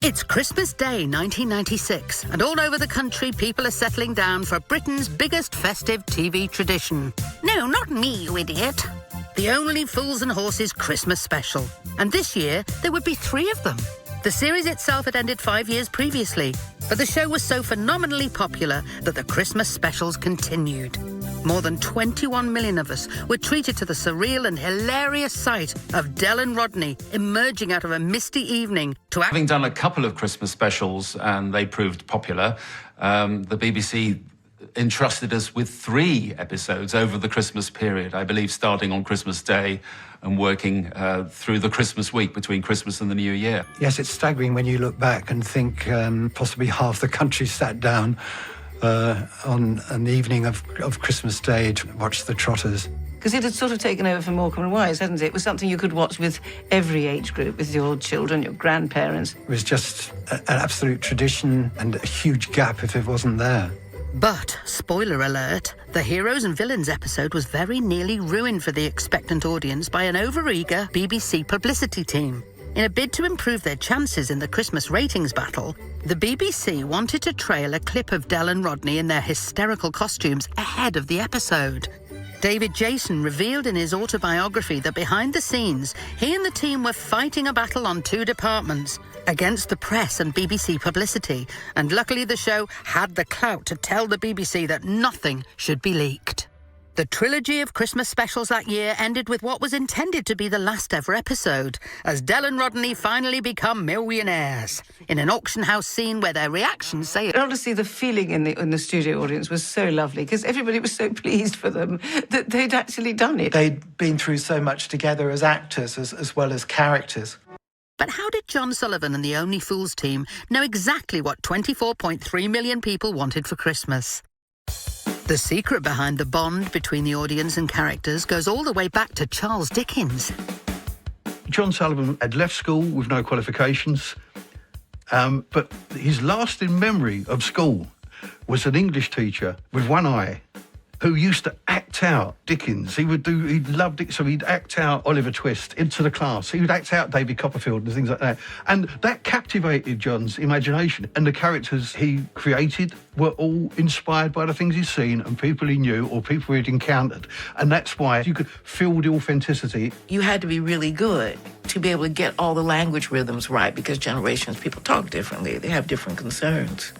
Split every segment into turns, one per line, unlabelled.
It's Christmas Day 1996, and all over the country people are settling down for Britain's biggest festive TV tradition. No, not me, you idiot. The Only Fools and Horses Christmas special. And this year, there would be 3 of them. The series itself had ended 5 years previously, but the show was so phenomenally popular that the Christmas specials continued. More than 21 million of us were treated to the surreal and hilarious sight of Del and Rodney emerging out of a misty evening to...
Having done a couple of Christmas specials and they proved popular, the BBC entrusted us with 3 episodes over the Christmas period, I believe starting on Christmas Day and working through the Christmas week between Christmas and the New Year.
Yes, it's staggering when you look back and think possibly half the country sat down on an evening of Christmas Day to watch the Trotters.
Because it had sort of taken over for Morecambe and Wise, hadn't it? It was something you could watch with every age group, with your children, your grandparents.
It was just an absolute tradition and a huge gap if it wasn't there.
But, spoiler alert, the Heroes and Villains episode was very nearly ruined for the expectant audience by an overeager BBC publicity team. In a bid to improve their chances in the Christmas ratings battle, the BBC wanted to trail a clip of Del and Rodney in their hysterical costumes ahead of the episode. David Jason revealed in his autobiography that behind the scenes, he and the team were fighting a battle on 2 departments, against the press and BBC publicity, and luckily the show had the clout to tell the BBC that nothing should be leaked. The trilogy of Christmas specials that year ended with what was intended to be the last ever episode, as Del and Rodney finally become millionaires, in an auction house scene where their reactions say...
Honestly, the feeling in the studio audience was so lovely, because everybody was so pleased for them that they'd actually done it.
They'd been through so much together as actors as well as characters.
But how did John Sullivan and the Only Fools team know exactly what 24.3 million people wanted for Christmas? The secret behind the bond between the audience and characters goes all the way back to Charles Dickens.
John Sullivan had left school with no qualifications, but his lasting memory of school was an English teacher with one eye who used to act out Dickens. He loved it, so he'd act out Oliver Twist into the class. He would act out David Copperfield and things like that. And that captivated John's imagination. And the characters he created were all inspired by the things he'd seen and people he knew or people he'd encountered. And that's why you could feel the authenticity.
You had to be really good to be able to get all the language rhythms right, because generations, people talk differently. They have different concerns.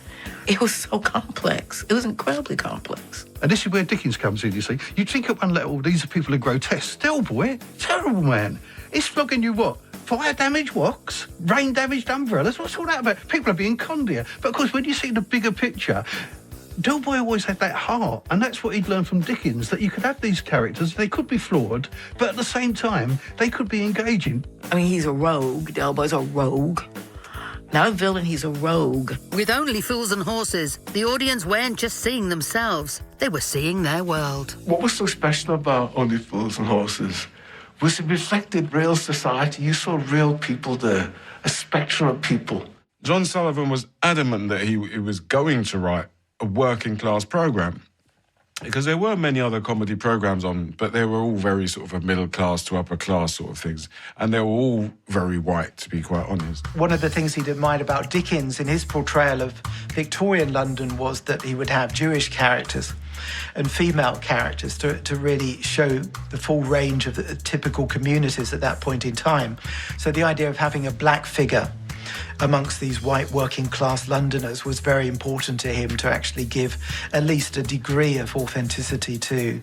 It was so complex. It was incredibly complex.
And this is where Dickens comes in, you see. You'd think at one level, these are people who are grotesque. Still, boy, terrible man. He's flogging you what? Fire damaged wocks? Rain damaged umbrellas? What's all that about? People are being conned here. But of course, when you see the bigger picture, Del Boy always had that heart, and that's what he'd learned from Dickens, that you could have these characters, they could be flawed, but at the same time, they could be engaging.
I mean, he's a rogue. Del Boy's a rogue. Not a villain, he's a rogue.
With Only Fools and Horses, the audience weren't just seeing themselves, they were seeing their world.
What was so special about Only Fools and Horses was it reflected real society. You saw real people there, a spectrum of people.
John Sullivan was adamant that he was going to write a working-class programme, because there were many other comedy programmes on, but they were all very sort of a middle-class to upper-class sort of things, and they were all very white, to be quite honest.
One of the things he'd admired about Dickens in his portrayal of Victorian London was that he would have Jewish characters and female characters to really show the full range of the typical communities at that point in time. So the idea of having a black figure amongst these white working-class Londoners was very important to him, to actually give at least a degree of authenticity to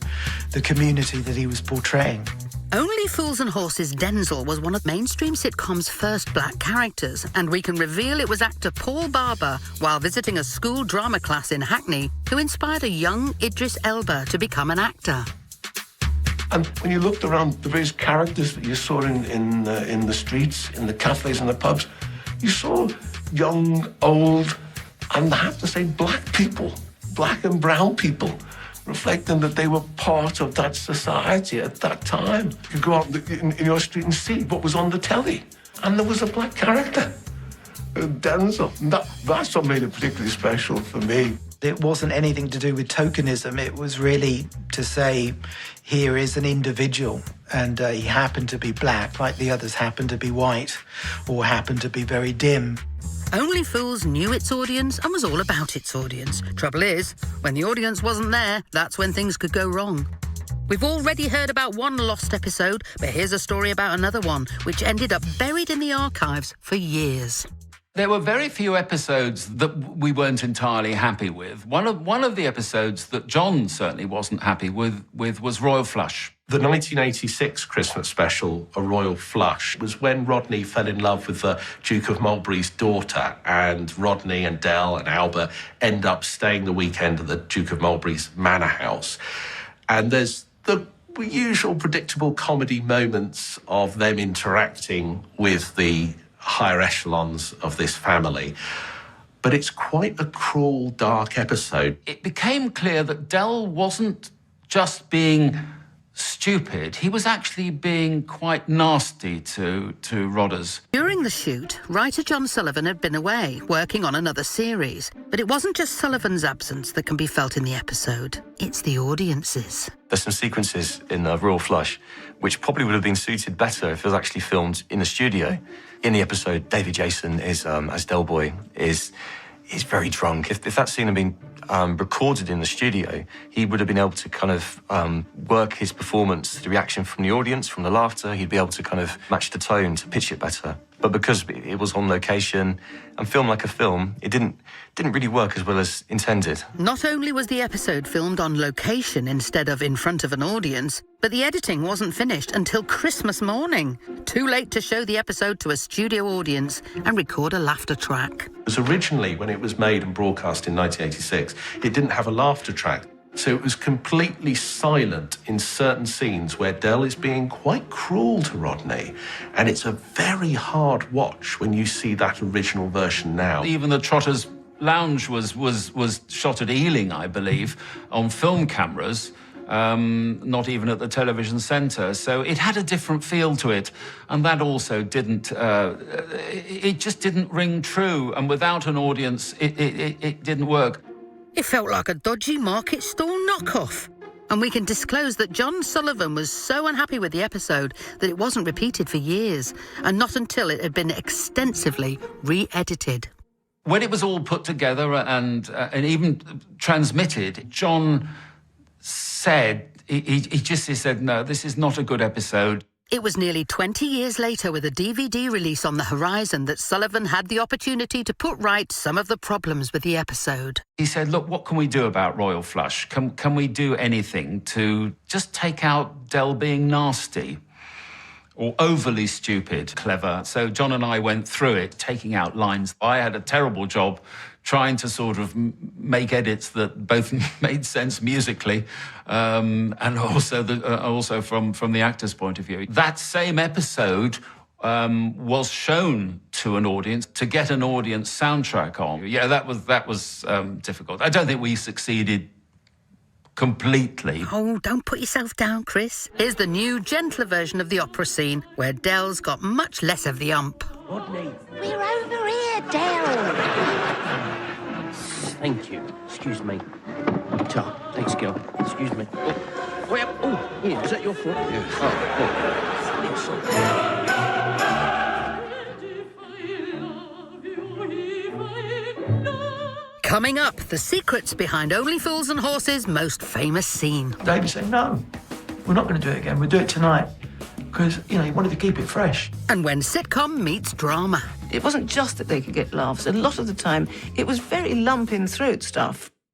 the community that he was portraying.
Only Fools and Horses Denzel was one of mainstream sitcom's first black characters, and we can reveal it was actor Paul Barber, while visiting a school drama class in Hackney, who inspired a young Idris Elba to become an actor.
And when you looked around the various characters that you saw in the streets, in the cafes and the pubs, you saw young, old, and I have to say black people, black and brown people, reflecting that they were part of that society at that time. You go out in your street and see what was on the telly, and there was a black character, Denzel. And that's what made it particularly special for me.
It wasn't anything to do with tokenism. It was really to say, here is an individual, and he happened to be black, like the others happened to be white, or happened to be very dim.
Only Fools knew its audience and was all about its audience. Trouble is, when the audience wasn't there, that's when things could go wrong. We've already heard about one lost episode, but here's a story about another one, which ended up buried in the archives for years.
There were very few episodes that we weren't entirely happy with. One of the episodes that John certainly wasn't happy with was Royal Flush.
The 1986 Christmas special, A Royal Flush, was when Rodney fell in love with the Duke of Mulberry's daughter, and Rodney and Dell and Albert end up staying the weekend at the Duke of Mulberry's manor house. And there's the usual predictable comedy moments of them interacting with the higher echelons of this family. But it's quite a cruel, dark episode.
It became clear that Dell wasn't just being stupid, he was actually being quite nasty to Rodders.
During the shoot, writer John Sullivan had been away, working on another series. But it wasn't just Sullivan's absence that can be felt in the episode. It's the audience's.
There's some sequences in Royal Flush which probably would have been suited better if it was actually filmed in the studio. In the episode, David Jason is, as Del Boy, is very drunk. If that scene had been recorded in the studio, he would have been able to kind of work his performance, the reaction from the audience, from the laughter. He'd be able to kind of match the tone to pitch it better. But because it was on location and filmed like a film, it didn't really work as well as intended.
Not only was the episode filmed on location instead of in front of an audience, but the editing wasn't finished until Christmas morning. Too late to show the episode to a studio audience and record a laughter track.
Because originally, when it was made and broadcast in 1986, it didn't have a laughter track. So it was completely silent in certain scenes where Dell is being quite cruel to Rodney. And it's a very hard watch when you see that original version now.
Even the Trotters Lounge was shot at Ealing, I believe, on film cameras, not even at the television centre. So it had a different feel to it. And that also didn't, it just didn't ring true. And without an audience, it didn't work.
It felt like a dodgy market stall knockoff. And we can disclose that John Sullivan was so unhappy with the episode that it wasn't repeated for years, and not until it had been extensively re-edited.
When it was all put together and even transmitted, John said, he said, no, this is not a good episode.
It was nearly 20 years later, with a DVD release on the horizon, that Sullivan had the opportunity to put right some of the problems with the episode.
He said, look, what can we do about Royal Flush? Can we do anything to just take out Dell being nasty or overly stupid, clever? So John and I went through it, taking out lines. I had a terrible job trying to sort of make edits that both made sense musically and also from the actor's point of view. That same episode was shown to an audience to get an audience soundtrack on. Yeah, that was difficult. I don't think we succeeded completely.
Oh, don't put yourself down, Chris. Here's the new, gentler version of the opera scene, where Dell's got much less of the ump.
Rodney. We're over here, Dell. Thank you. Excuse me. Ta. Thanks, girl. Excuse me. Oh, wait up. Oh, yeah, is that your fault? Yeah.
Coming up, the secrets behind Only Fools and Horses' most famous scene.
David said, no, we're not going to do it again. We'll do it tonight. Because, he wanted to keep it fresh.
And when sitcom meets drama.
It wasn't just that they could get laughs. A lot of the time, it was very lump-in-throat stuff.